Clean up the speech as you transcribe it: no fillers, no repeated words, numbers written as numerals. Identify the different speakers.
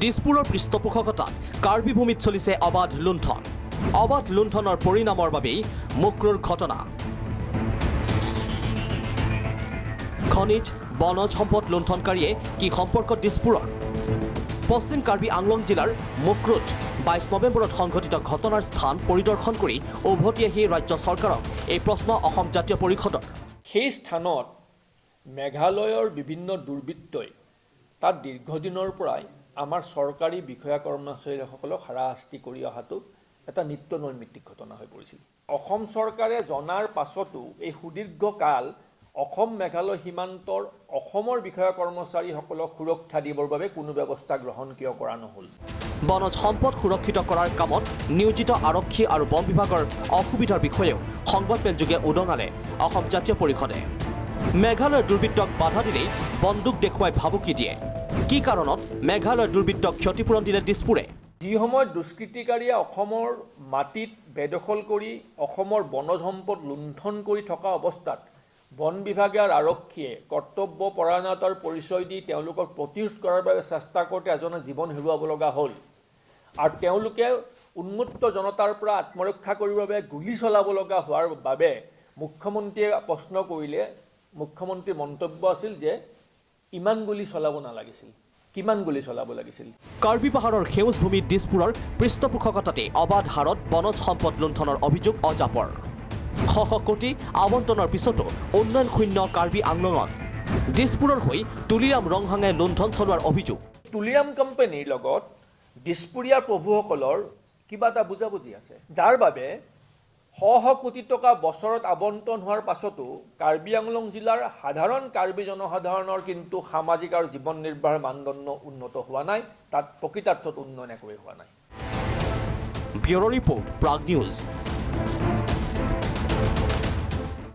Speaker 1: দিছপুৰৰ পৃষ্ঠপোষকতাত কাৰ্বি ভূমিত চলিছে অবাধ লুণ্ঠন। অবাধ লুণ্ঠনৰ পৰিণামৰ বাবেই মুক্ৰুৰ ঘটনা। খনিজ বনজ সম্পদ লুণ্ঠনকাৰীয়ে কি সম্পৰ্ক দিছপুৰৰ? পশ্চিম কাৰ্বি আংলং জিলাৰ মুক্ৰুত 22 নৱেম্বৰত সংঘটিত ঘটনাৰ স্থান পৰিদৰ্শন কৰি উভতি আহি ৰাজ্য চৰকাৰক এই প্ৰশ্ন অসম জাতীয় পৰিষদৰ।
Speaker 2: সেই স্থানত মেঘালয়ৰ বিভিন্ন দুৰ্বৃত্তই তাত দীৰ্ঘদিনৰ পৰাই আমাৰ চৰকাৰী বিষয়া কৰ্মচাৰীসকলক হাৰাশাস্তি কৰি অহাটো এটা নিত্য নৈমিত্তিক ঘটনা হৈ পৰিছিল। অসম চৰকাৰে জনাৰ পাছতো এই সুদীৰ্ঘ কাল অসম মেঘালয় সীমান্তৰ অসমৰ বিষয়া কৰ্মচাৰীসকলক সুৰক্ষা দিবৰ বাবে কোনো ব্যৱস্থা গ্ৰহণ কিয় কৰা নহ'ল?
Speaker 1: বনজ সম্পদ সুৰক্ষিত কৰাৰ কামত নিয়োজিত আৰক্ষী আৰু বন বিভাগৰ অসুবিধাৰ বিষয়েও সংবাদমেলযোগে উদঙালে অসম জাতীয় পৰিষদে। মেঘালয়ৰ দুৰ্বৃত্তক বাধা দিলেই বন্দুক দেখুৱাই ভাবুকি দিয়ে। কি কাৰণত মেঘালয়ৰ দুৰ্বৃত্তক ক্ষতিপূৰণ দিলে দিছপুৰে?
Speaker 2: যি সময়ত দুষ্কৃতিকাৰীয়ে অসমৰ মাটিত বেদখল কৰি অসমৰ বনজ সম্পদ লুণ্ঠন কৰি থকা অৱস্থাত বন বিভাগে আৰু আৰক্ষীয়ে কৰ্তব্য পৰায়ণতাৰ পৰিচয় দি তেওঁলোকক প্ৰতিৰোধ কৰাৰ বাবে চেষ্টা কৰোঁতে এজনে জীৱন হেৰুৱাব লগা হ'ল। আৰু তেওঁলোকে উন্মত্ত জনতাৰ পৰা আত্মৰক্ষা কৰিবৰ বাবে গুলী চলাব লগা হোৱাৰ বাবে মুখ্যমন্ত্ৰীয়ে প্ৰশ্ন কৰিলে মুখ্যমন্ত্ৰীৰ মন্তব্য আছিল যে ইমান গুলী চলাব নালাগিছিল। কিমান গুলী চলাব লাগিছিল?
Speaker 1: কাৰ্বি পাহাৰৰ সেউজ ভূমিত দিছপুৰৰ পৃষ্ঠপোষকতাতে অবাধ হাৰত বনজ সম্পদ লুণ্ঠনৰ অভিযোগ অজাপৰ। শ কোটি আবণ্টনৰ পিছতো উন্নয়ন শূন্য কাৰ্বি আংলঙত দিছপুৰৰ হৈ তুলিৰাম ৰংহাঙে লুণ্ঠন চলোৱাৰ অভিযোগ।
Speaker 2: তুলিৰাম কোম্পানীৰ লগত দিছপুৰীয়া প্ৰভুসকলৰ কিবা এটা বুজাবুজি আছে, যাৰ বাবে শ কোটি টকা বছৰত আবণ্টন হোৱাৰ পাছতো কাৰ্বি আংলং জিলাৰ সাধাৰণ কাৰ্বি জনসাধাৰণৰ কিন্তু সামাজিক আৰু জীৱন নিৰ্বাহৰ মানদণ্ড উন্নত হোৱা নাই। তাত প্ৰকৃতাৰ্থত উন্নয়ন একোৱেই হোৱা নাই।
Speaker 1: Bureau' report, Prag news.